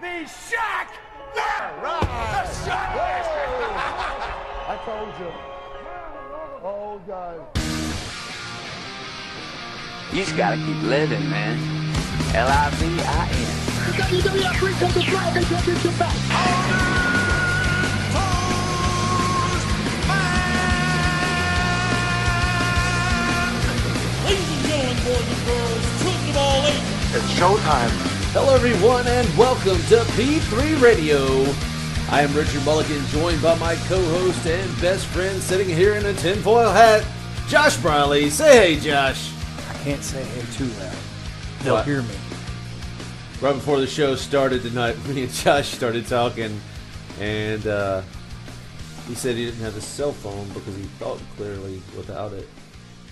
the Shaq! The Shaq Master! I told you. Oh, God. You just gotta keep living, man. Livin. WWF brings the flag and championship back. Ladies and gentlemen, boys and girls, children of all ages. It's showtime. Hello, everyone, and welcome to P3 Radio. I am Richard Mulligan, joined by my co-host and best friend sitting here in a tinfoil hat, Josh Briley. Say hey, Josh. I can't say hey too loud. They'll What? hear me. Right before the show started tonight, me and Josh started talking, and he said he didn't have a cell phone because he thought clearly without it.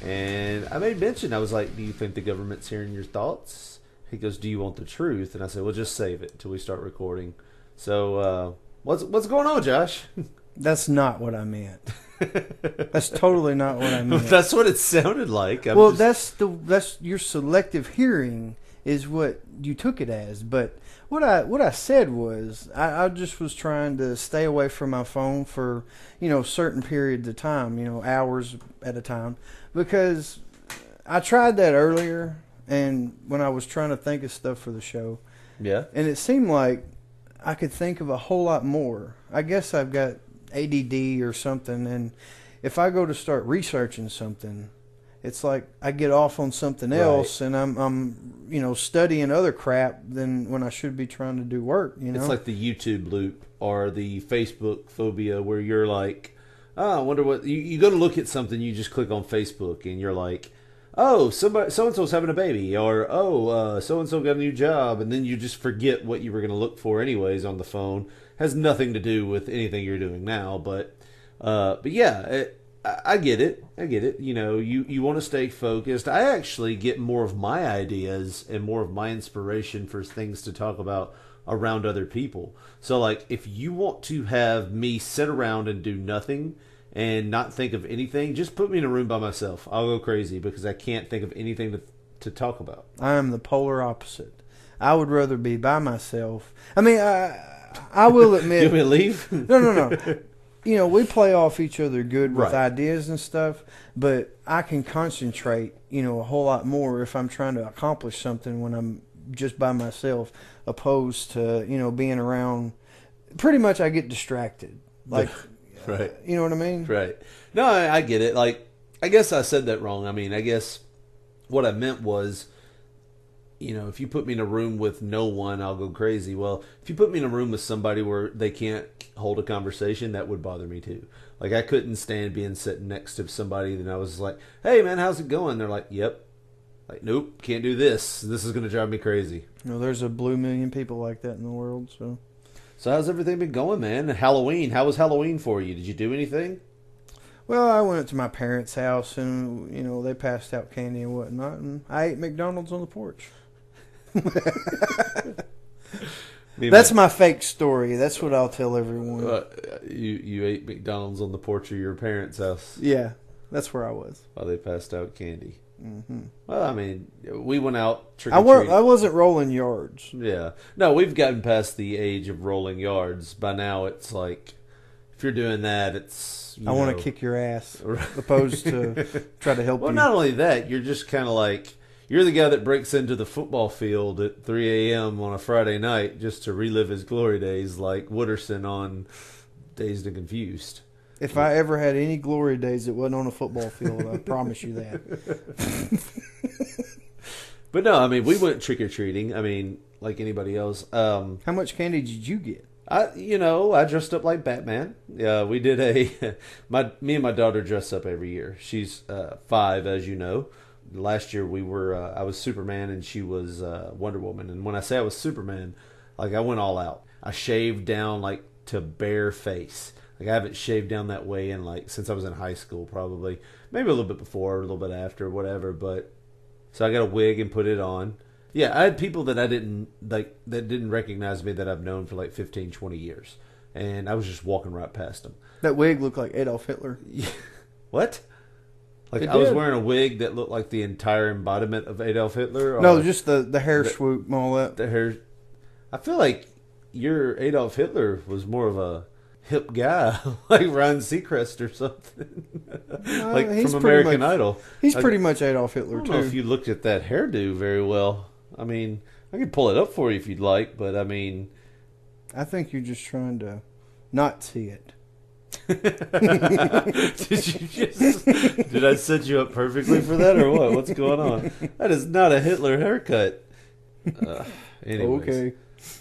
And I made mention, I was like, do you think the government's hearing your thoughts? He goes, do you want the truth? And I said, well, just save it until we start recording. So, what's going on, Josh? That's not what I meant. That's totally not what I meant. That's what it sounded like. That's your selective hearing is what you took it as. But what I said was I just was trying to stay away from my phone for certain periods of time, hours at a time, because I tried that earlier, and when I was trying to think of stuff for the show, Yeah. and it seemed like I could think of a whole lot more. I guess I've got ADD or something, and if I go to start researching something, it's like I get off on something else, and I'm studying other crap than when I should be trying to do work. It's like the YouTube loop or the Facebook phobia, where you're like, oh, I wonder what you go to look at something, you just click on Facebook, and you're like, oh, so and so's having a baby, or oh, so and so got a new job, and then you just forget what you were going to look for anyways on the phone. Has nothing to do with anything you're doing now, but yeah, I get it. You want to stay focused. I actually get more of my ideas and more of my inspiration for things to talk about around other people. So, like, if you want to have me sit around and do nothing and not think of anything, just put me in a room by myself. I'll go crazy because I can't think of anything to talk about. I am the polar opposite. I would rather be by myself. I mean, I will admit. You want me to leave? No. We play off each other good with Right. ideas and stuff, but I can concentrate, a whole lot more if I'm trying to accomplish something when I'm just by myself, opposed to, being around. Pretty much I get distracted. Like, Right. You know what I mean? Right. No, I get it. Like, I guess I said that wrong. I mean, I guess what I meant was, if you put me in a room with no one, I'll go crazy. Well, if you put me in a room with somebody where they can't hold a conversation, that would bother me too. Like, I couldn't stand being sitting next to somebody and I was like, hey man, how's it going? They're like, yep. Like, nope, can't do this. This is going to drive me crazy. There's a blue million people like that in the world, so. So how's everything been going, man? Halloween, how was Halloween for you? Did you do anything? Well, I went to my parents' house and, they passed out candy and whatnot, and I ate McDonald's on the porch. That's my fake story. That's what I'll tell everyone. You ate McDonald's on the porch of your parents' house Yeah, that's where I was. while they passed out candy. Mm-hmm. Well, I mean, we went out trick-or-treating. I wasn't rolling yards. Yeah. No, we've gotten past the age of rolling yards. By now, it's like, if you're doing that, it's... I want to kick your ass, opposed to try to help Well, you. not only that, you're just kind of like... You're the guy that breaks into the football field at 3 a.m. on a Friday night just to relive his glory days, like Wooderson on Dazed and Confused. If I ever had any glory days, it wasn't on a football field. I promise you that. But no, I mean, we went trick-or-treating. I mean, like anybody else. How much candy did you get? I dressed up like Batman. We did me and my daughter dress up every year. She's 5, as you know. Last year I was Superman and she was Wonder Woman. And when I say I was Superman, like, I went all out. I shaved down like to bare face. Like, I haven't shaved down that way in since I was in high school, probably. Maybe a little bit before, a little bit after, whatever. But so I got a wig and put it on. Yeah, I had people that that didn't recognize me that I've known for like 15, 20 years. And I was just walking right past them. That wig looked like Adolf Hitler. What? Like, It I was did. wearing a wig that looked like the entire embodiment of Adolf Hitler? Or No, just the hair swoop and all that. the hair. I feel like your Adolf Hitler was more of a hip guy, like Ryan Seacrest or something, like he's from pretty American much- Idol. He's I- pretty much Adolf I Hitler don't know if too. you looked at that hairdo very well. I mean, I could pull it up for you if you'd like, but I mean, I think you're just trying to not see it. did I set you up perfectly for that or what? What's going on? That is not a Hitler haircut. Anyways.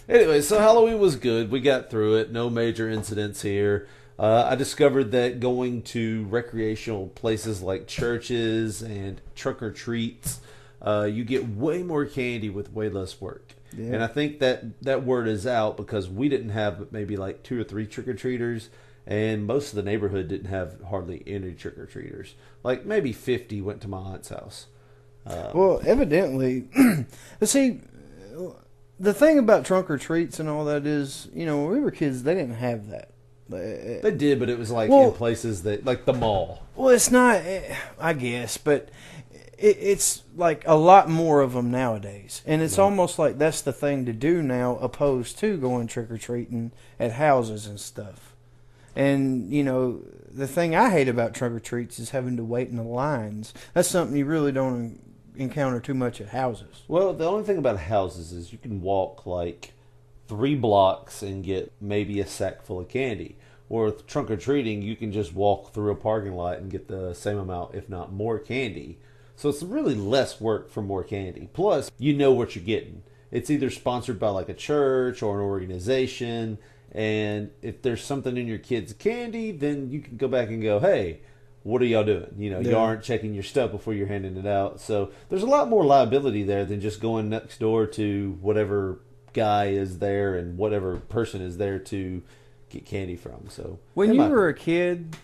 Anyway, so Halloween was good. We got through it. No major incidents here. I discovered that going to recreational places like churches and trick or treats, you get way more candy with way less work. Yeah. And I think that word is out because we didn't have maybe like 2 or 3 trick or treaters, and most of the neighborhood didn't have hardly any trick or treaters. Like maybe 50 went to my aunt's house. Well, evidently, see, the thing about trunk or treats and all that is, you know, when we were kids, they didn't have that. They did, but it was like Well- in places that, like the mall. Well, it's not, I guess, but it's like a lot more of them nowadays. And it's almost like that's the thing to do now, opposed to going trick-or-treating at houses and stuff. And, you know, the thing I hate about trunk-or-treats is having to wait in the lines. That's something you really don't encounter too much at houses. Well, the only thing about houses is you can walk like 3 blocks and get maybe a sack full of candy. Or with trunk or treating, you can just walk through a parking lot and get the same amount, if not more, candy. So it's really less work for more candy. Plus, you know what you're getting. It's either sponsored by like a church or an organization. And if there's something in your kid's candy, then you can go back and go, hey, what are y'all doing? You know, you Yeah. aren't checking your stuff before you're handing it out. So there's a lot more liability there than just going next door to whatever guy is there and whatever person is there to get candy from. So When in you my- were a kid,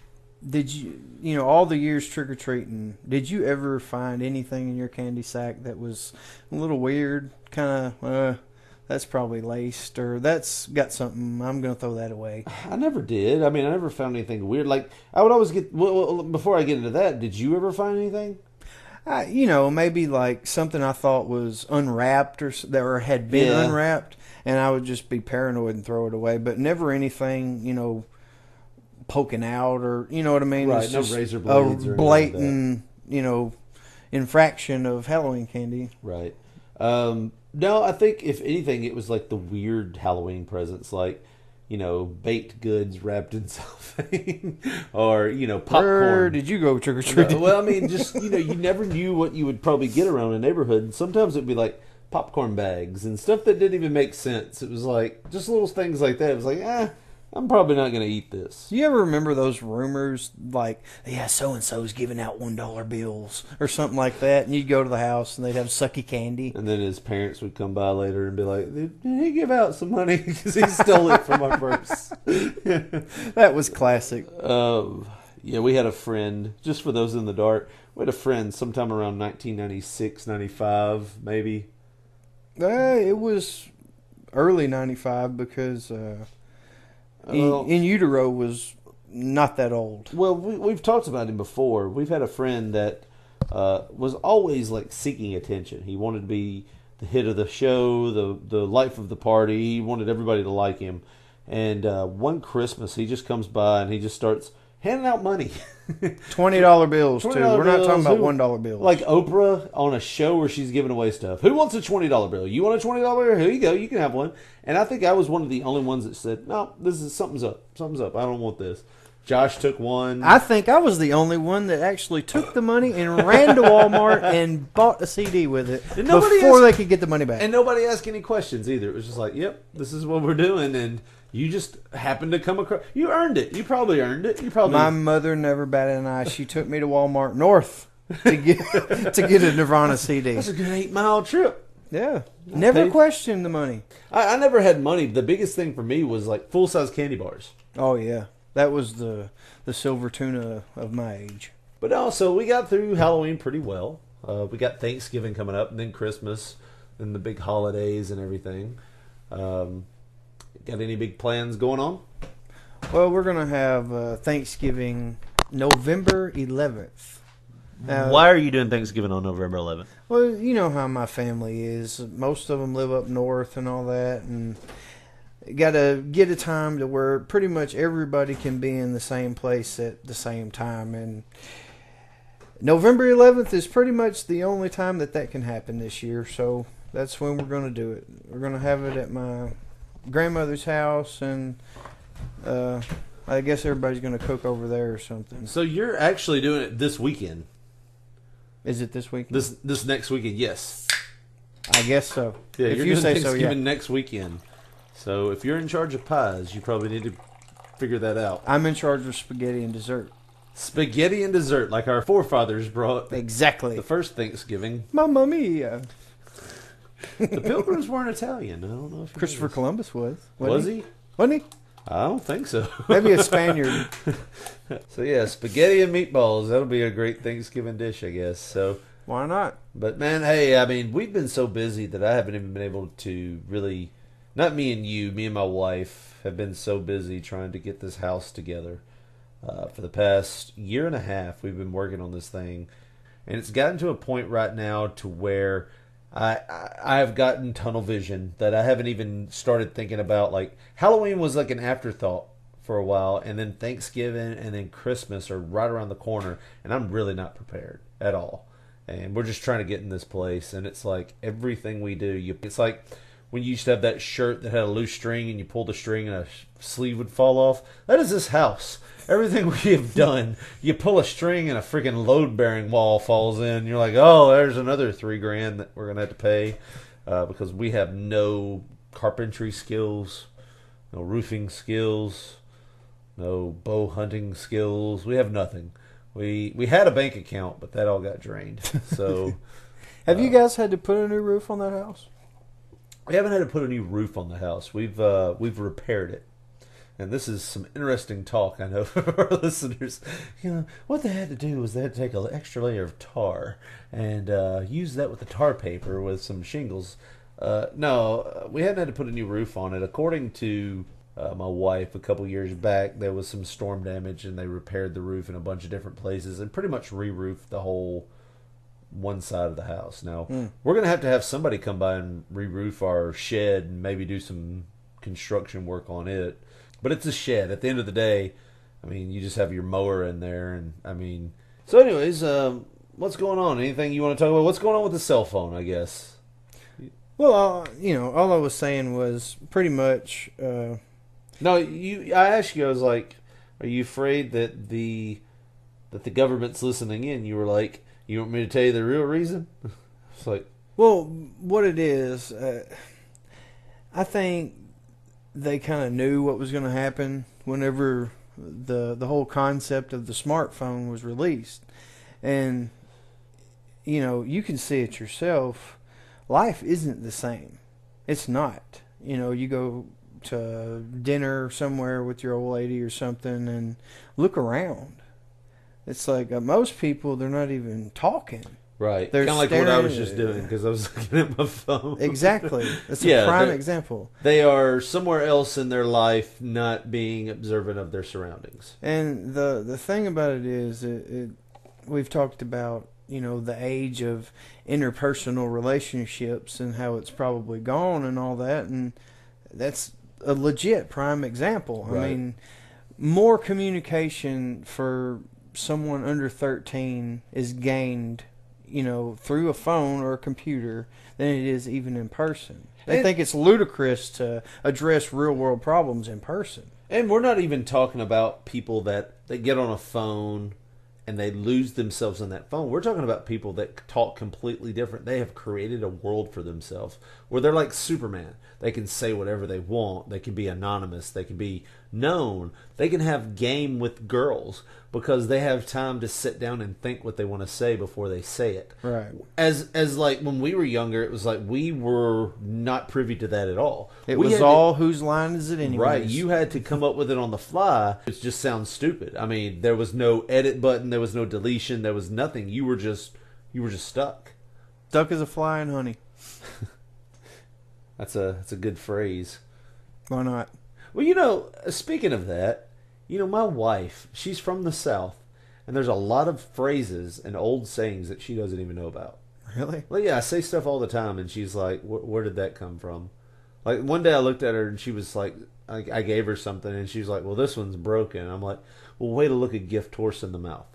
did you know, all the years trick-or-treating, did you ever find anything in your candy sack that was a little weird? Kind of, that's probably laced, or that's got something, I'm going to throw that away. I never did. I mean, I never found anything weird. Like, I would always get, well, before I get into that, did you ever find anything? You know, maybe like something I thought was unwrapped or had been Yeah. unwrapped, and I would just be paranoid and throw it away. But never anything, you know, poking out or, you know what I mean? Right, It's no just razor a blades or anything like blatant, you know, infraction of Halloween candy. Right. No, I think if anything, it was like the weird Halloween presents, like, you know, baked goods wrapped in cellophane, or, you know, Where popcorn. did you go trick or treating? Well, I mean, just, you know, you never knew what you would probably get around a neighborhood. And sometimes it'd be like popcorn bags and stuff that didn't even make sense. It was like just little things like that. It was like, I'm probably not going to eat this. Do you ever remember those rumors like, yeah, so-and-so's giving out $1 bills or something like that, and you'd go to the house and they'd have sucky candy? And then his parents would come by later and be like, did he give out some money? Because he stole it from our purse. That was classic. Yeah, we had a friend, just for those in the dark, we had a friend sometime around 1996, 95, maybe. It was early 95 because Well- In Utero was not that old. Well, we've talked about him before. We've had a friend that was always like seeking attention. He wanted to be the hit of the show, the life of the party. He wanted everybody to like him. And one Christmas, he just comes by and he just starts handing out money. $20 bills, too. $20 We're not talking bills. about Who- $1 bills. Like Oprah on a show where she's giving away stuff. Who wants a $20 bill? You want a $20 bill? Here you go. You can have one. And I think I was one of the only ones that said, no, this is something's up. Something's up. I don't want this. Josh took one. I think I was the only one that actually took the money and ran to Walmart and bought a CD with it And nobody before asked- they could get the money back. And nobody asked any questions either. It was just like, yep, this is what we're doing. And you just happened to come across. You earned it. You probably earned it. You probably. My mother never batted an eye. She took me to Walmart North to get a Nirvana CD. That's a good 8-mile trip. Yeah, never paid- questioned the money. I never had money. The biggest thing for me was like full-size candy bars. Oh yeah, that was the silver tuna of my age. But also, we got through Halloween pretty well. We got Thanksgiving coming up, and then Christmas, and the big holidays and everything. Got any big plans going on? Well, we're gonna have Thanksgiving November 11th. Now, Why are you doing Thanksgiving on November 11th? Well, you know how my family is. Most of them live up north and all that, and got to get a time to where pretty much everybody can be in the same place at the same time. And November 11th is pretty much the only time that can happen this year. So that's when we're going to do it. We're going to have it at my grandmother's house, and I guess everybody's going to cook over there or something. So you're actually doing it this weekend? Is it this weekend? This next weekend, yes. I guess so. Yeah, if you're you doing say so, Thanksgiving yeah. next weekend. So if you're in charge of pies, you probably need to figure that out. I'm in charge of spaghetti and dessert. Spaghetti and dessert, like our forefathers brought Exactly. the first Thanksgiving. Mamma mia. The Pilgrims weren't Italian. I don't know if you Christopher knew this. Columbus was. Was he? Wasn't he? I don't think so. Maybe a Spaniard. So yeah, spaghetti and meatballs. That'll be a great Thanksgiving dish, I guess. So, Why not? but man, hey, I mean, we've been so busy that I haven't even been able to really. Not me and you, me and my wife have been so busy trying to get this house together. For the past year and a half, we've been working on this thing, and it's gotten to a point right now to where I have gotten tunnel vision that I haven't even started thinking about. Like Halloween was like an afterthought for a while, and then Thanksgiving and then Christmas are right around the corner, and I'm really not prepared at all. And we're just trying to get in this place, and it's like everything we do, it's like when you used to have that shirt that had a loose string and you pull the string and a sleeve would fall off. That is this house. Everything we have done, you pull a string and a freaking load-bearing wall falls in. You're like, oh, there's another $3,000 that we're going to have to pay because we have no carpentry skills, no roofing skills, no bow hunting skills. We have nothing. We had a bank account, but that all got drained. So, Have you guys had to put a new roof on that house? we haven't had to put a new roof on the house. We've repaired it. And this is some interesting talk, I know, for our listeners. You know, what they had to do was they had to take an extra layer of tar and use that with the tar paper with some shingles. No, we hadn't had to put a new roof on it. According to my wife, a couple years back, there was some storm damage, and they repaired the roof in a bunch of different places and pretty much re-roofed the whole one side of the house. Now, we're going to have somebody come by and re-roof our shed and maybe do some construction work on it. But it's a shed. At the end of the day, I mean, you just have your mower in there, and I mean. So, anyways, what's going on? Anything you want to talk about? What's going on with the cell phone? I guess. Well, all I was saying was pretty much. No, I asked you. I was like, "Are you afraid that the government's listening in?" You were like, "You want me to tell you the real reason?" It's like, well, what it is, I think they kind of knew what was going to happen whenever the whole concept of the smartphone was released. And, you can see it yourself. Life isn't the same. It's not. You go to dinner somewhere with your old lady or something and look around. It's like most people, they're not even talking. right. They're Kind of like what I was staring- just doing because I was looking at my phone. Exactly. That's Yeah, a prime they're- example. They are somewhere else in their life, not being observant of their surroundings. And the thing about it is, we've talked about, the age of interpersonal relationships and how it's probably gone and all that, and that's a legit prime example. Right. I mean, more communication for someone under 13 is gained, through a phone or a computer than it is even in person. They think it's ludicrous to address real world problems in person. And we're not even talking about people that get on a phone and they lose themselves in that phone. We're talking about people that talk completely different. They have created a world for themselves where they're like Superman. They can say whatever they want. They can be anonymous. They can be known. They can have game with girls because they have time to sit down and think what they want to say before they say it. Right. As like when we were younger, it was like we were not privy to that at all. It We was had to- all whose line is it anyway? Right, you had to come up with it on the fly. It just sounds stupid. I mean, there was no edit button, there was no deletion, there was nothing. You were just stuck. Stuck as a fly in honey. That's a good phrase. Why not? Well, speaking of that, my wife, she's from the South, and there's a lot of phrases and old sayings that she doesn't even know about. Really? Well, yeah, I say stuff all the time, and she's like, "Where did that come from?" Like one day I looked at her and she was like, I gave her something and she was like, well, this one's broken. I'm like, well, way to look a gift horse in the mouth.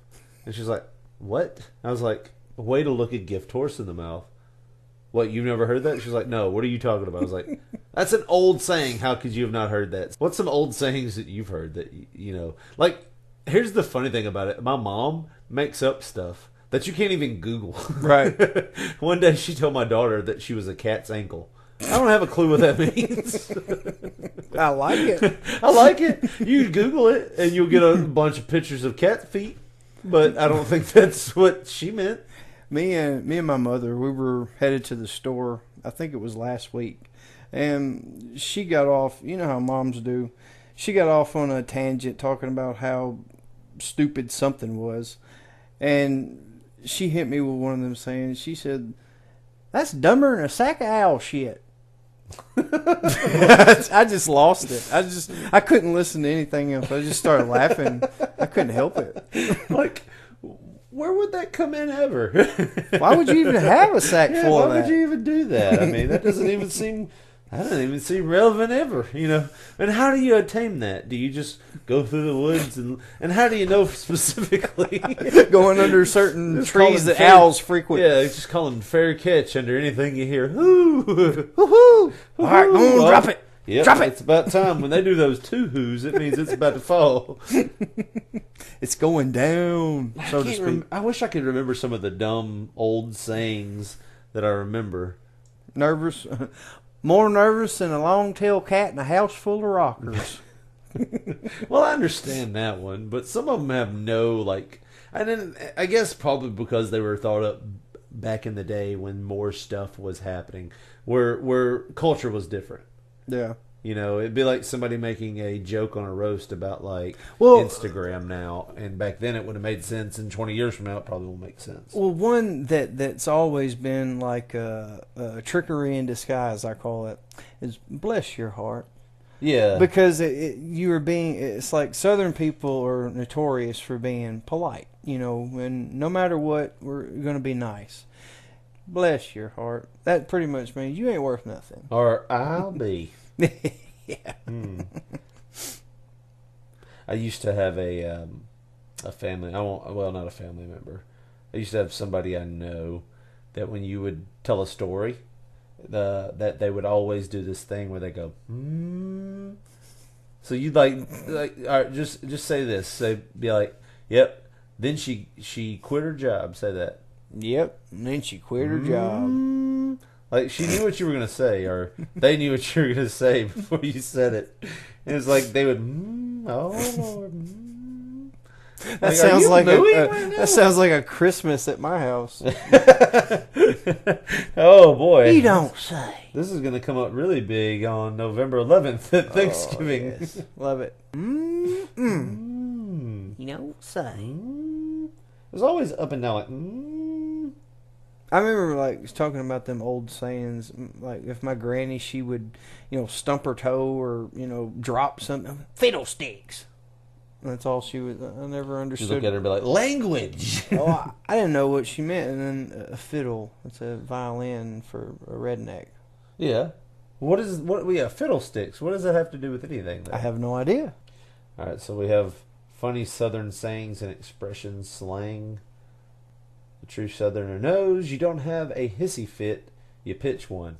And she's like, what? I was like, way to look a gift horse in the mouth. What, you've never heard that? She's like, no, what are you talking about? I was like, that's an old saying. How could you have not heard that? What's some old sayings that you've heard that, you know? Like, here's the funny thing about it. My mom makes up stuff that you can't even Google. Right. One day she told my daughter that she was a cat's ankle. I don't have a clue what that means. I like it. I like it. You can Google it and you'll get a bunch of pictures of cat feet. But I don't think that's what she meant. Me and my mother, we were headed to the store. I think it was last week, and she got off. You know how moms do. She got off on a tangent talking about how stupid something was, and she hit me with one of them saying. She said, "That's dumber than a sack of owl shit." I just lost it. I couldn't listen to anything else. I just started laughing. I couldn't help it. Like, where would that come in ever? Why would you even have a sack full why of that? would you even do that? I mean, that doesn't even seem relevant ever, you know. And how do you attain that? Do you just go through the woods and how do you know specifically? Going under certain Just call trees it that fair- owls frequent. Yeah, just call them fair catch under anything you hear. Hoo, Woohoo! All right, go on, drop it. Yep, Drop it. It's about time. When they do those two whoos, it means it's about to fall. It's going down, so to speak. I wish I could remember some of the dumb old sayings that I remember. Nervous, more nervous than a long-tailed cat in a house full of rockers. Well, I understand that one, but some of them have no, like, I guess probably because they were thought up back in the day when more stuff was happening, where culture was different. Yeah. You know, it'd be like somebody making a joke on a roast about, like, Well, Instagram now, and back then it would have made sense, and 20 years from now it probably won't make sense. Well, one that's always been like a trickery in disguise, I call it, is bless your heart. Yeah. Because it's like Southern people are notorious for being polite, you know, and no matter what, we're going to be nice. Bless your heart. That pretty much means you ain't worth nothing. Or I'll be. Yeah. I used to have a family. Not a family member. I used to have somebody I know that when you would tell a story, that they would always do this thing where they go, hmm. So you'd like all right, just say this. Be like, yep. Then she quit her job. Say that. Yep. And then she quit her job. Like, she knew what you were going to say, or they knew what you were going to say before you said it. And it's like they would, oh, Lord. That sounds like a Christmas at my house. Oh, boy. You don't say. This is going to come up really big on November 11th at Thanksgiving. Oh, yes. Love it. You don't say. There's always up and down, like, I remember, like, talking about them old sayings. Like, if my granny, she would, you know, stump her toe or, you know, drop something. Fiddlesticks. That's all she would. I never you understood. look at her and be like, language. Oh, I didn't know what she meant. And then a fiddle. It's a violin for a redneck. Yeah. Fiddlesticks. What does that have to do with anything, though? I have no idea. All right, so we have funny Southern sayings and expressions, slang. The true Southerner knows you don't have a hissy fit, you pitch one.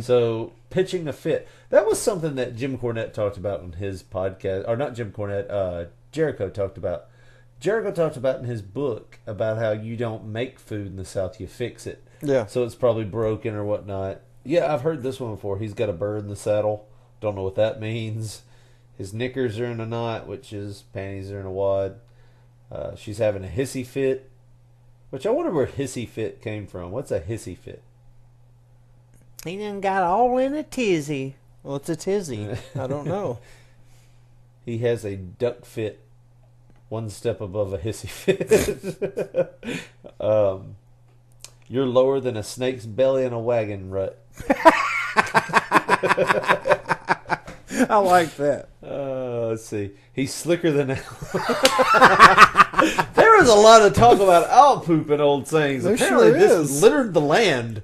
So, pitching a fit. That was something that Jim Cornette talked about on his podcast. Or not Jim Cornette, Jericho talked about. Jericho talked about in his book about how you don't make food in the South, you fix it. Yeah. So it's probably broken or whatnot. Yeah, I've heard this one before. He's got a bird in the saddle. Don't know what that means. His knickers are in a knot, which is panties are in a wad. She's having a hissy fit. Which I wonder where hissy fit came from. What's a hissy fit? He done got all in a tizzy. Well, it's a tizzy. I don't know. He has a duck fit, one step above a hissy fit. You're lower than a snake's belly in a wagon rut. I like that. Let's see. He's slicker than There was a lot of talk about owl poop in old sayings. There Apparently sure this is. littered the land.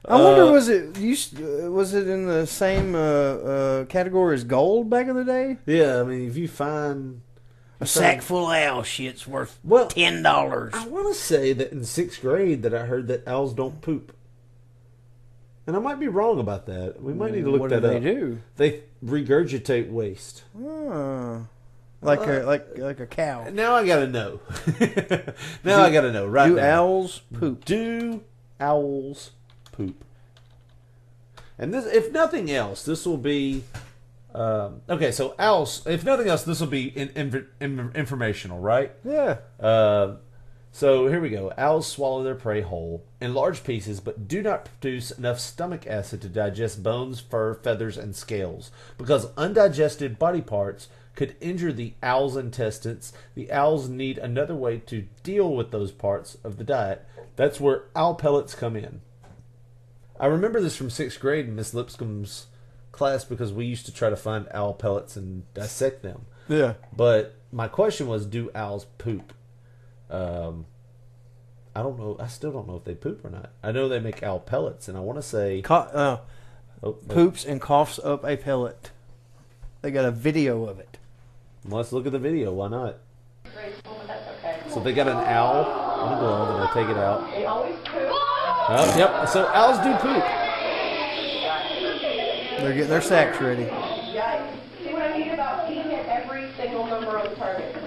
I wonder, was it in the same category as gold back in the day? Yeah, I mean, if you find A sack full of owl shit's worth Well, $10. I want to say that in 6th grade that I heard that owls don't poop. And I might be wrong about that. We might need to look What that do up. they do? They regurgitate waste. Like a cow. Now I gotta know. I gotta know right Do now. owls poop? Do owls poop? And this, if nothing else, this will be okay. So owls, if nothing else, this will be informational, right? Yeah. So here we go. Owls swallow their prey whole in large pieces, but do not produce enough stomach acid to digest bones, fur, feathers, and scales. Because undigested body parts could injure the owl's intestines, the owls need another way to deal with those parts of the diet. That's where owl pellets come in. I remember this from 6th grade in Miss Lipscomb's class because we used to try to find owl pellets and dissect them. Yeah. But my question was, do owls poop? I don't know. I still don't know if they poop or not. I know they make owl pellets, and I want to say Poops and coughs up a pellet. They got a video of it. Let's look at the video. Why not? So they got an owl on a glove, and I take it out. They always poop. Yep. So owls do poop. They're getting their sacks ready. Yikes. See what I mean about he hit every single number on the target. It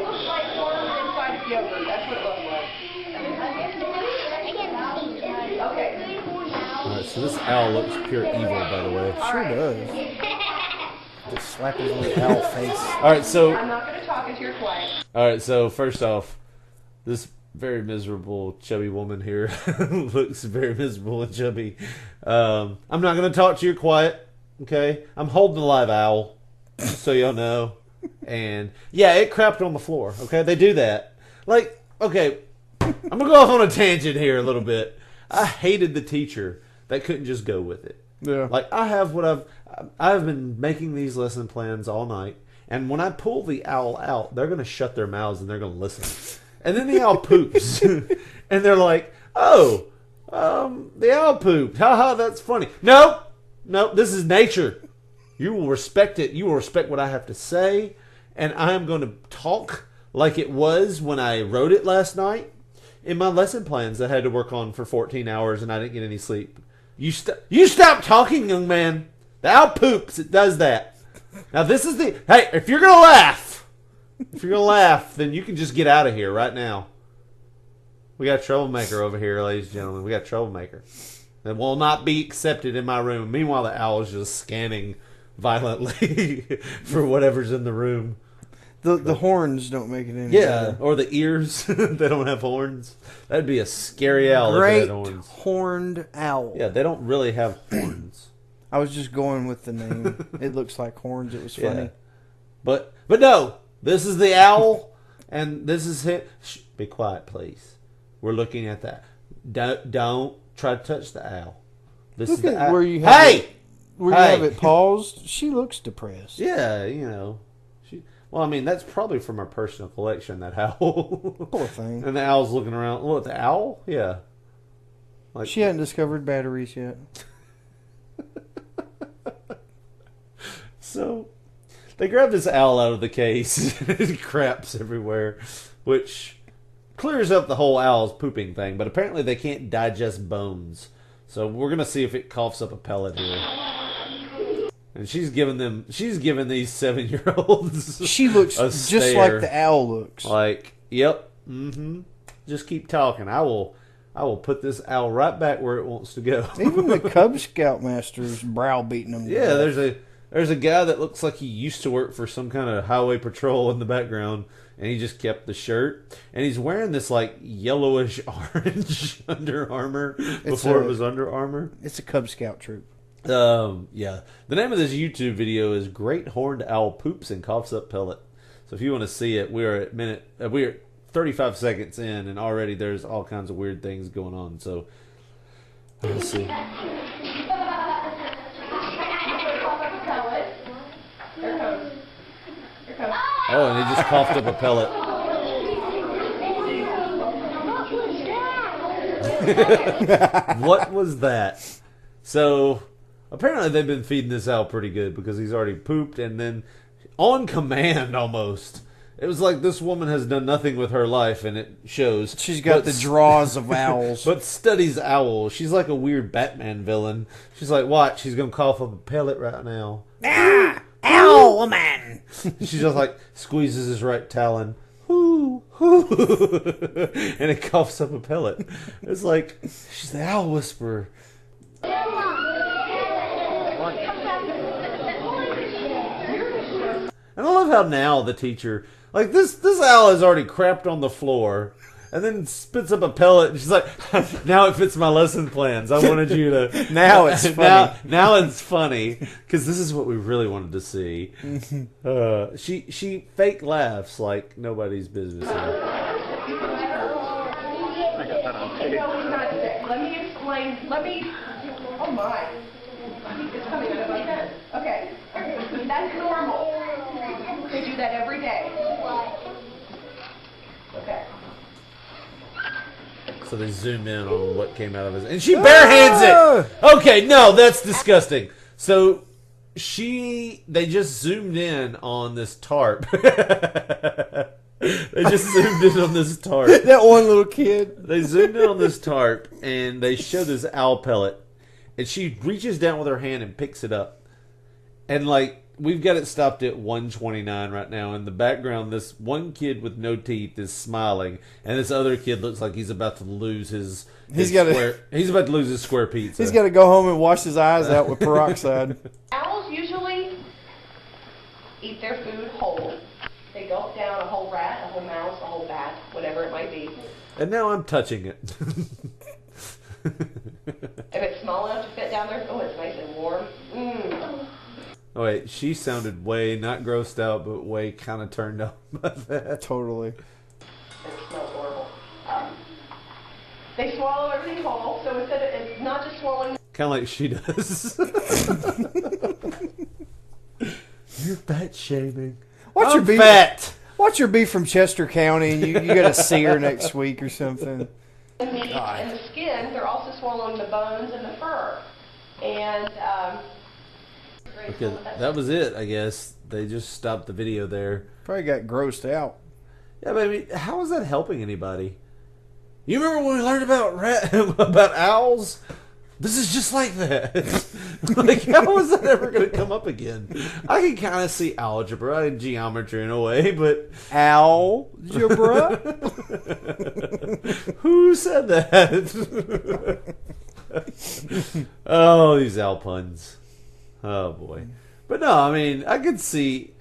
looks like worms inside of yogurt. That's what it looks like. Okay. All right. So this owl looks pure evil, by the way. Sure does. Just slap his little owl face. All right. So I'm not going to talk until you're quiet. all right. So first off, this very miserable chubby woman here looks very miserable and chubby. I'm not going to talk to you quiet, okay? I'm holding a live owl, so y'all know. And yeah, it crapped on the floor, okay? They do that. Like, okay, I'm going to go off on a tangent here a little bit. I hated the teacher that couldn't just go with it. Yeah. Like, I've been making these lesson plans all night, and when I pull the owl out, they're going to shut their mouths and they're going to listen. And then the owl poops. And they're like, oh, the owl pooped. Haha, that's funny. Nope, this is nature. You will respect it. You will respect what I have to say. And I am going to talk like it was when I wrote it last night in my lesson plans that I had to work on for 14 hours and I didn't get any sleep. You stop talking, young man. The owl poops. It does that. Now this is hey, if you're going to laugh, then you can just get out of here right now. We got a troublemaker over here, ladies and gentlemen. We got a troublemaker that will not be accepted in my room. Meanwhile, the owl is just scanning violently for whatever's in the room. The horns don't make it any Yeah, better. or the ears. They don't have horns. That'd be a scary owl if Great it had horns. horned owl. Yeah, they don't really have horns. I was just going with the name. It looks like horns. It was funny. Yeah. But no, this is the owl, and this is him. Shh, be quiet, please. We're looking at that. Don't try to touch the owl. This Look is the at owl. where you have Hey! it, where you have it paused. She looks depressed. Yeah, you know. Well, I mean, that's probably from her personal collection, that owl. Poor thing. And the owl's looking around. Look, the owl? Yeah. Like, She hadn't discovered batteries yet. So, they grab this owl out of the case. It craps everywhere, which clears up the whole owl's pooping thing. But apparently they can't digest bones. So we're going to see if it coughs up a pellet here. And she's giving these 7-year-olds She looks a just stare. like the owl looks. Like, yep, just keep talking. I will put this owl right back where it wants to go. Even the Cub Scout master's browbeating them. to Yeah, death. there's a guy that looks like he used to work for some kind of highway patrol in the background, and he just kept the shirt, and he's wearing this like yellowish orange Under Armour before it was Under Armour. It's a Cub Scout troop. Yeah. The name of this YouTube video is "Great Horned Owl Poops and Coughs Up Pellet." So if you want to see it, we're 35 seconds in, and already there's all kinds of weird things going on. So let's see. Here comes. Oh, and he just coughed up a pellet. What was that? So apparently they've been feeding this owl pretty good because he's already pooped, and then on command almost. It was like this woman has done nothing with her life, and it shows. She's got the draws of owls. But studies owls. She's like a weird Batman villain. She's like, watch, she's going to cough up a pellet right now. Ah, owl woman. She just like squeezes his right talon. Hoo, hoo. And it coughs up a pellet. It's like, she's the owl whisperer. And I love how now the teacher, like this owl has already crapped on the floor and then spits up a pellet. And she's like, now it fits my lesson plans. I wanted you to. Now it's funny. Now it's funny because this is what we really wanted to see. She fake laughs like nobody's business here. Let me explain. Oh my. It's coming out of my head. Okay. That's normal. They do that every day. Okay. So they zoom in on what came out of his, and she barehands it. Okay, no, that's disgusting. So they just zoomed in on this tarp. They just zoomed in on this tarp. That one little kid. They zoomed in on this tarp, and they show this owl pellet, and she reaches down with her hand and picks it up, and like. We've got it stopped at 129 right now. In the background, this one kid with no teeth is smiling, and this other kid looks like he's about to lose his he's about to lose his square pizza. He's got to go home and wash his eyes out with peroxide. Owls usually eat their food whole. They gulp down a whole rat, a whole mouse, a whole bat, whatever it might be. And now I'm touching it. If it's small enough to fit down there, oh, it's nice and warm. Oh wait, she sounded way not grossed out, but way kind of turned on by that. Totally. It smells horrible. They swallow everything whole, so instead of it's not just swallowing. Kind of like she does. You're fat shaming. Watch your beef. Fat. Watch your beef from Chester County, and you got to see her next week or something. The meat and the skin, they're also swallowing the bones and the fur. And Okay, that was it, I guess. They just stopped the video there. Probably got grossed out. Yeah, but I mean, how is that helping anybody? You remember when we learned about owls? This is just like that. Like, how is that ever going to come up again? I can kind of see algebra and geometry in a way, but... Algebra? Who said that? Oh, these owl puns. Oh boy. But no, I mean, I could see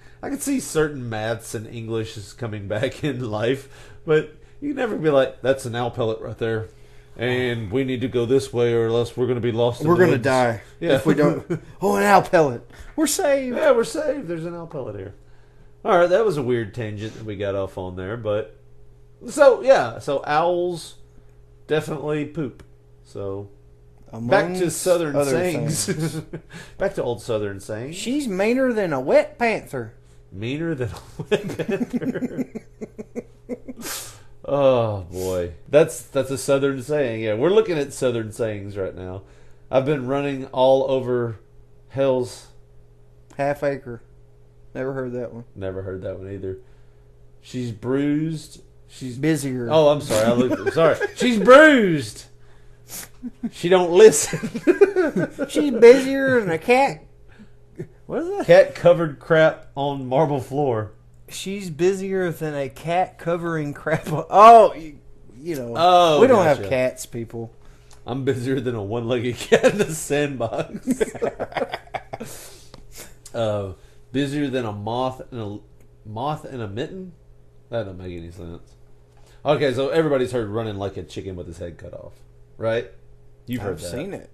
certain maths and English is coming back in life, but you can never be like, that's an owl pellet right there, and we need to go this way or else we're going to be lost. We're going to die if we don't. Oh, an owl pellet. We're saved. Yeah, we're saved. There's an owl pellet here. All right, that was a weird tangent that we got off on there, but so owls definitely poop. So. Back to Southern sayings. Back to old Southern sayings. She's meaner than a wet panther. Meaner than a wet panther. Oh boy, that's a Southern saying. Yeah, we're looking at Southern sayings right now. I've been running all over Hell's Half acre. Never heard that one. Never heard that one either. She's bruised. She's busier. Oh, I'm sorry. Sorry. She's bruised. She don't listen. She's busier than a cat. What is that? Cat covered crap on marble floor. She's busier than a cat covering crap on... Oh, you know. Oh, we don't gotcha. have cats, people. I'm busier than a one-legged cat in a sandbox. Busier than a moth in a mitten? That don't make any sense. Okay, so everybody's heard running like a chicken with his head cut off, right? You've heard I've that. seen it.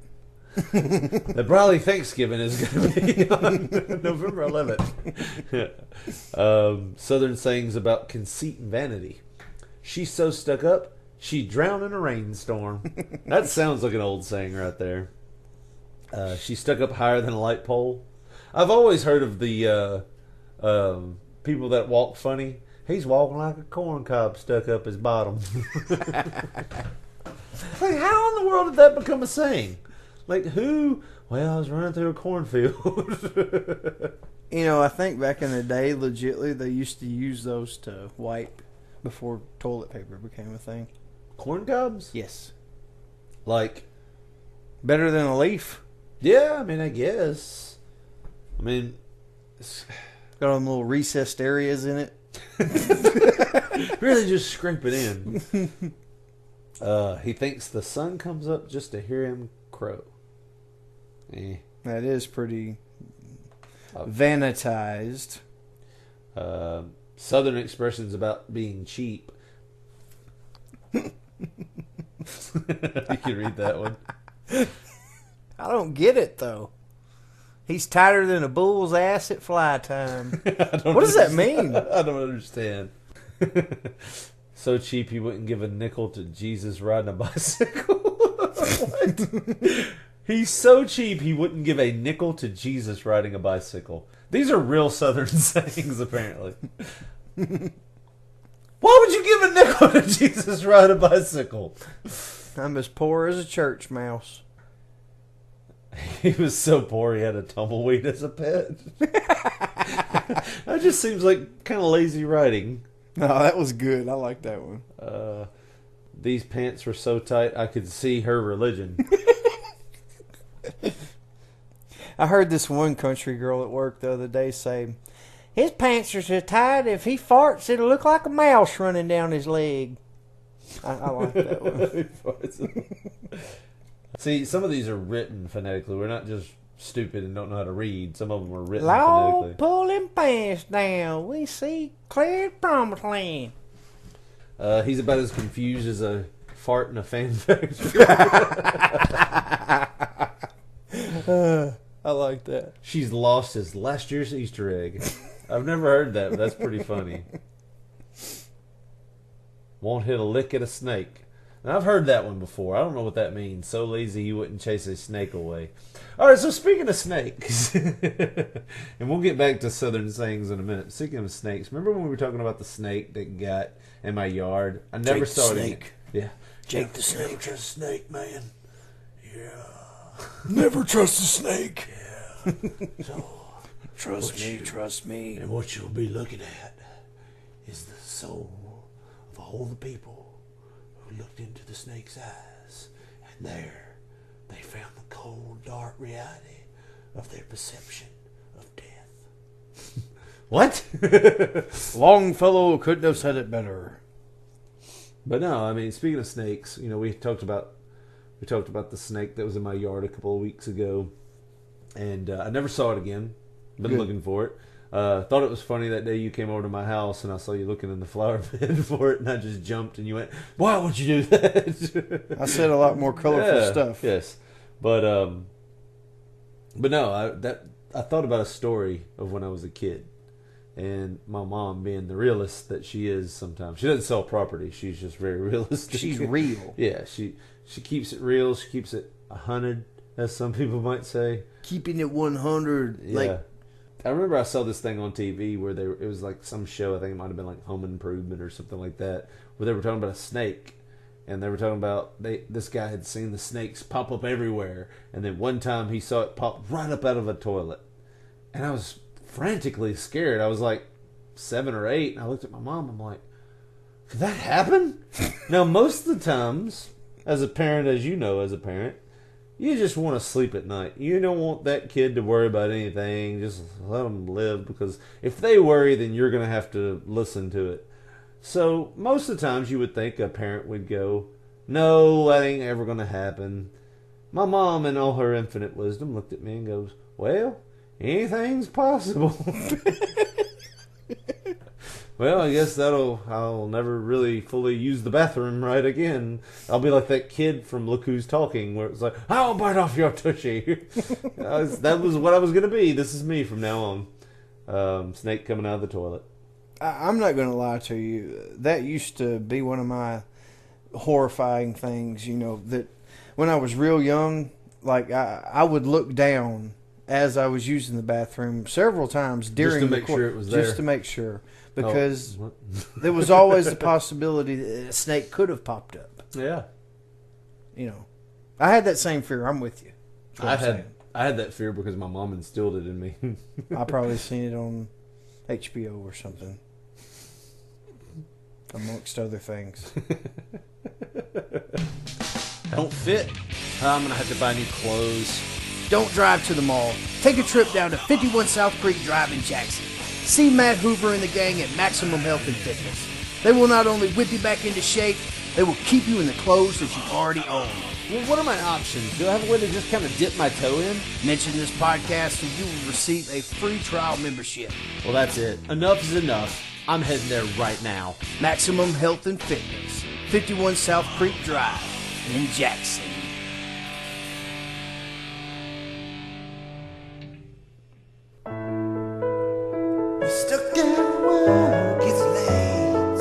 The Briley Thanksgiving is going to be on November 11th. Southern sayings about conceit and vanity. She's so stuck up, she drowned in a rainstorm. That sounds like an old saying right there. She's stuck up higher than a light pole. I've always heard of the people that walk funny. He's walking like a corn cob stuck up his bottom. Like, how in the world did that become a saying? Like, who? Well, I was running through a cornfield. You know, I think back in the day, legitly, they used to use those to wipe before toilet paper became a thing. Corn cobs? Yes. Like, Better than a leaf. yeah, I mean, I guess. I mean, Got all them little recessed areas in it. really just scrape it in. He thinks the sun comes up just to hear him crow. That is pretty vanitized. Southern expressions about being cheap. You can read that one. I don't get it, though. He's tighter than a bull's ass at fly time. What does that mean? I don't understand. So cheap he wouldn't give a nickel to Jesus riding a bicycle. What? He's so cheap he wouldn't give a nickel to Jesus riding a bicycle. These are real Southern sayings, apparently. Why would you give a nickel to Jesus riding a bicycle? I'm as poor as a church mouse. He was so poor he had a tumbleweed as a pet. That just seems like kind of lazy writing. No, that was good. I like that one. These pants were so tight I could see her religion. I heard this one country girl at work the other day say, his pants are so tight, if he farts, it'll look like a mouse running down his leg. I like that one. See, some of these are written phonetically. We're not just stupid and don't know how to read. Some of them are written Lord, phonetically. pull them pants down. We see clear promised land. He's about as confused as a fart in a fan factory. I like that. She's lost his last year's Easter egg. I've never heard that, but that's pretty funny. Won't hit a lick at a snake. Now, I've heard that one before. I don't know what that means. So lazy he wouldn't chase a snake away. All right, so speaking of snakes, and we'll get back to Southern sayings in a minute. Speaking of snakes, remember when we were talking about the snake that got in my yard? I never Jake saw the it. snake. Yeah. Jake the snake. Never trust a snake, man. Yeah. Never trust a snake. Yeah. So, Trust me. and what you'll be looking at is the soul of all the people who looked into the snake's eyes, and there they found the cold, dark reality of their perception of death. What? Longfellow couldn't have said it better. But no, I mean, speaking of snakes, you know, we talked about the snake that was in my yard a couple of weeks ago, and I never saw it again. Been Good. looking for it. Thought it was funny that day you came over to my house and I saw you looking in the flower bed for it, and I just jumped and you went, "Why would you do that?" I said a lot more colorful stuff. Yes, but no, I thought about a story of when I was a kid, and my mom, being the realist that she is, sometimes she doesn't sell property. She's just very realistic. She's real. Yeah, she keeps it real. She keeps it 100, as some people might say. Keeping it 100. Yeah. Like, I remember I saw this thing on TV where it was like some show. I think it might have been like Home Improvement or something like that, where they were talking about a snake, and they were talking about this guy had seen the snakes pop up everywhere, and then one time he saw it pop right up out of a toilet, and I was frantically scared. I was like 7 or 8, and I looked at my mom. I'm like, "Could that happen?" Now, most of the times, as a parent, you just want to sleep at night. You don't want that kid to worry about anything. Just let them live, because if they worry, then you're going to have to listen to it. So most of the times you would think a parent would go, "No, that ain't ever going to happen." My mom, in all her infinite wisdom, looked at me and goes, "Well, anything's possible." Well, I guess I'll never really fully use the bathroom right again. I'll be like that kid from Look Who's Talking, where it's like, "I'll bite off your tushy." That was what I was going to be. This is me from now on. Snake coming out of the toilet. I'm not going to lie to you. That used to be one of my horrifying things, you know, that when I was real young, like I would look down as I was using the bathroom several times during Just to make sure it was there. Just to make sure. Because Oh. there was always the possibility that a snake could have popped up. Yeah. you know, I had that same fear. I'm with you. That's what I I'm had saying. I had that fear because my mom instilled it in me. I probably seen it on HBO or something, amongst other things. Don't fit. I'm gonna have to buy new clothes. Don't drive to the mall. Take a trip down to 51 South Creek Drive in Jackson. See Matt Hoover and the gang at Maximum Health and Fitness. They will not only whip you back into shape, they will keep you in the clothes that you already own. Well, what are my options? Do I have a way to just kind of dip my toe in? Mention this podcast and you will receive a free trial membership. Well, that's it. Enough is enough. I'm heading there right now. Maximum Health and Fitness, 51 South Creek Drive in Jackson. Stuck in work, it's late.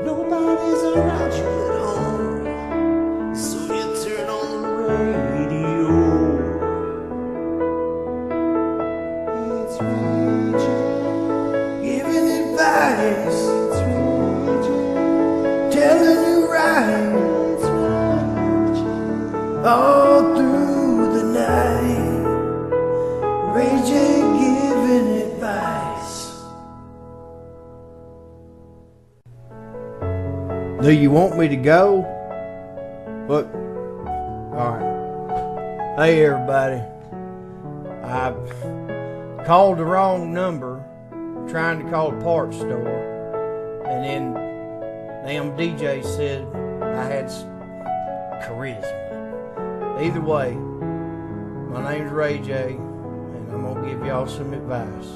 Nobody's around you at home, so you turn on the radio. It's raging, giving advice. It's raging, telling you right. It's raging, all through the night. Raging, giving advice. Do you want me to go? What? Alright. Hey everybody. I called the wrong number, trying to call a parts store, and then damn DJ said I had charisma. Either way, my name's Ray J, and I'm gonna give y'all some advice.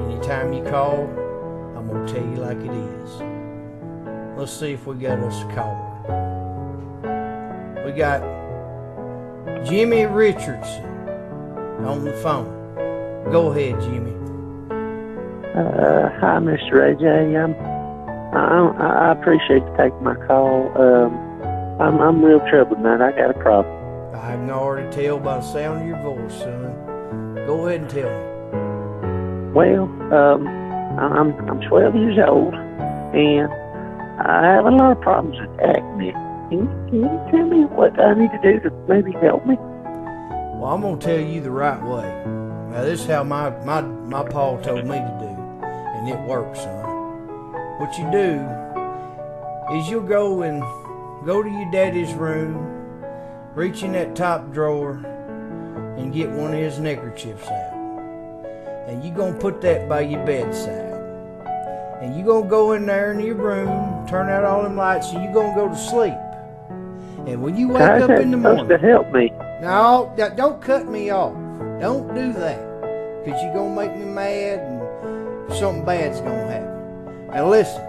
Anytime you call, I'm gonna tell you like it is. Let's see if we got us a caller. We got Jimmy Richardson on the phone. Go ahead, Jimmy. Hi, Mr. Ray J. I appreciate you taking my call. I'm real troubled, man. I got a problem. I can already tell by the sound of your voice, son. Go ahead and tell me. Well, I'm 12 years old, and I have a lot of problems with acne. Can you tell me what I need to do to maybe help me? Well, I'm gonna tell you the right way. Now, this is how my pa told me to do, and it works, son. What you do is you'll go to your daddy's room, reach in that top drawer, and get one of his neckerchiefs out. And you gonna put that by your bedside. And you gonna go in there in your room, turn out all them lights, and you gonna go to sleep. And when you wake up in the morning, supposed to help me? no, don't cut me off. Don't do that, because you're gonna make me mad, and something bad's gonna happen. Now listen,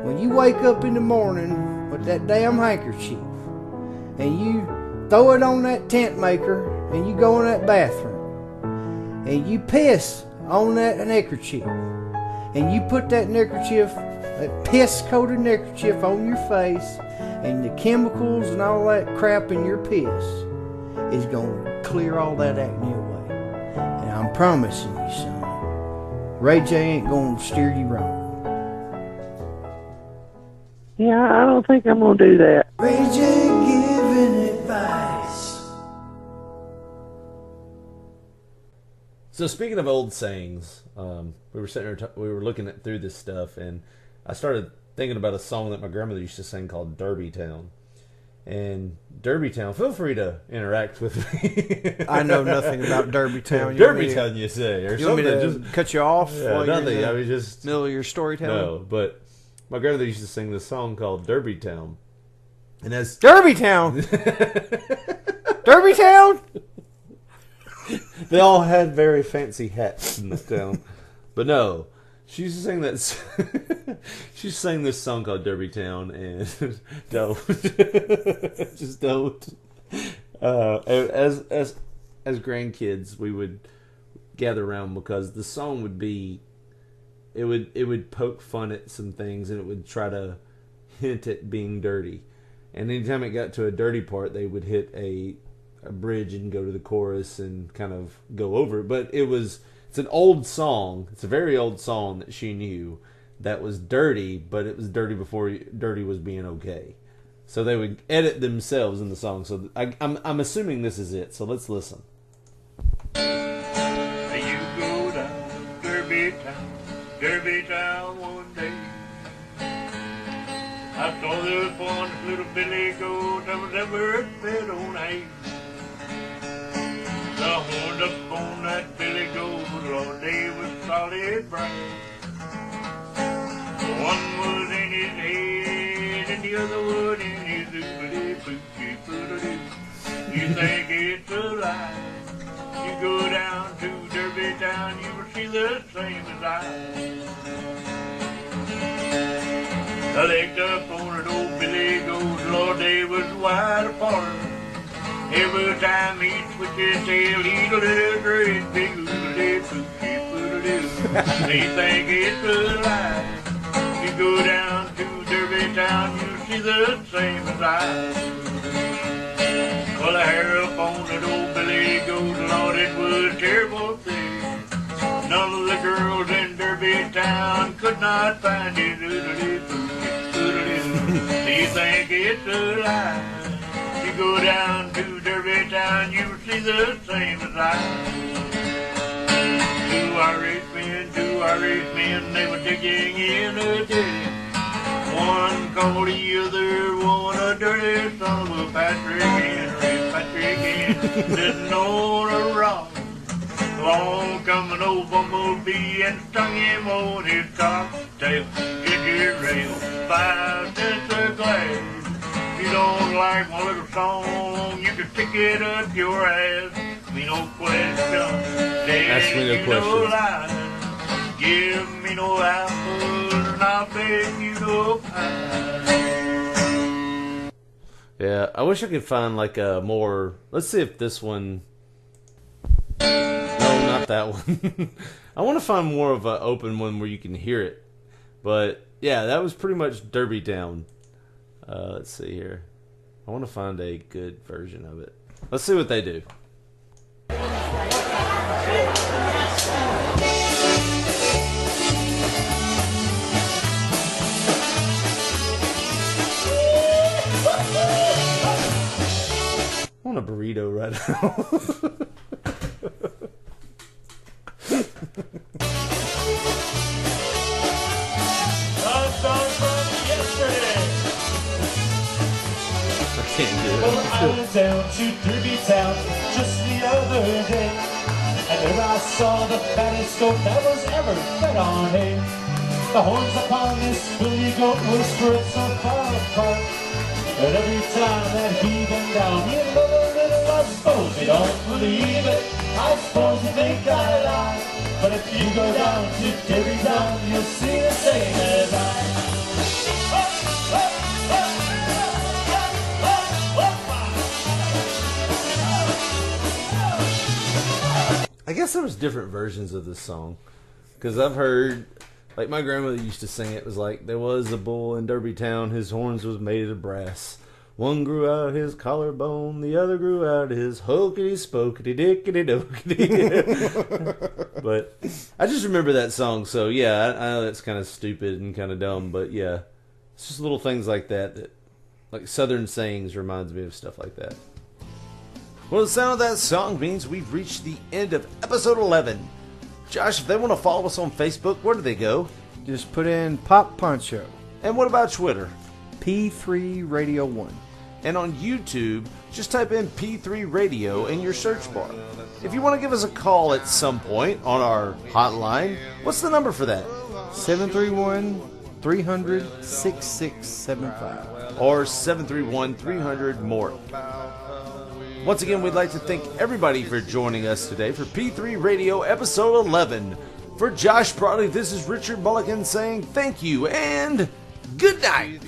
when you wake up in the morning with that damn handkerchief, and you throw it on that tent maker, and you go in that bathroom, and you piss on that neckerchief, and you put that neckerchief, that piss-coated neckerchief on your face, and the chemicals and all that crap in your piss is going to clear all that acne away. And I'm promising you, son, Ray J ain't going to steer you wrong. Yeah, I don't think I'm going to do that. Ray J giving advice. So speaking of old sayings, we were sitting there, we were looking through this stuff, and I started thinking about a song that my grandmother used to sing called Derby Town. And Derby Town, feel free to interact with me. I know nothing about Derby Town. Derby Town, you say, or You want something. me to Just cut you off? yeah, while you're in nothing. the I mean, just middle of your storytelling? no. But my grandmother used to sing this song called Derby Town, and as Derby Town! Derby Town! they all had very fancy hats in the town. But no, she used to sing that. She sang this song called Derby Town, and don't, just don't. As grandkids, we would gather around because the song would be, it would poke fun at some things, and it would try to hint at being dirty. And anytime it got to a dirty part, they would hit a bridge and go to the chorus and kind of go over it. But it's an old song. It's a very old song that she knew that was dirty, but it was dirty before dirty was being okay. So they would edit themselves in the song. So I'm assuming this is it. So let's listen. You go down Derby Town one day. I saw this one little Billy goat that was ever fed on hay. The horn up on that Billy goat, Lord, they was solid brown. One was in his head and the other one in his oodly-booty-booty-doo. You think it's a lie? You go down to Derby Town, you will see the same as I. I licked up on an old Billy goat, Lord, they was wide apart. Every time he switched his tail, he'd a little great big oodly-booty-booty-doo. They think it's a lie. You go down to Derby Town, you see the same as I. Well, the hair up on that old Billy goat, Lord, it was terrible thing. None of the girls in Derby Town could not find his oodly-booty-booty-doo. They think it's a lie. You go down to Derby Town, you see the same as I. Two Irish men, they were digging in a ditch. One called the other one a dirty son of a Patrick Henry, sitting on a rock. Along come an old bumblebee and stung him on his cocktail. Get your rail, 5 cents a glass. If you don't like my little song, you can stick it up your ass. Me no question. Ask me no questions. Give me no apple, and I'll beg you no pie. Yeah, I wish I could find like a more... Let's see if this one... No, not that one. I want to find more of an open one where you can hear it. But, yeah, that was pretty much Derby Town. Let's see here. I want to find a good version of it. Let's see what they do. I want a burrito right now. I can't do it. Well, I went down to Derby Town just the other day, and there I saw the fattest goat that was ever fed on hay. The horns upon this Billy goat were spread so far apart that every time that he bent down, he'd look a little. I suppose you don't believe it, I suppose you think I lie, but if you go down to Derby Town, you'll see the same as I. I guess there was different versions of this song, because I've heard, like my grandmother used to sing it. It was like, there was a bull in Derby Town, his horns was made of brass. One grew out his collarbone, the other grew out his hokey spokey dickety dokety. But I just remember that song, so yeah, I know that's kind of stupid and kind of dumb, but yeah, it's just little things like that that, like Southern sayings, reminds me of stuff like that. Well, the sound of that song means we've reached the end of episode 11. Josh, if they want to follow us on Facebook, where do they go? Just put in Pop Poncho. And what about Twitter? P3 Radio 1. And on YouTube, just type in P3 Radio in your search bar. If you want to give us a call at some point on our hotline, what's the number for that? 731-300-6675. Or 731-300-MORE. Once again, we'd like to thank everybody for joining us today for P3 Radio Episode 11. For Josh Bradley, this is Richard Mulligan saying thank you and good night.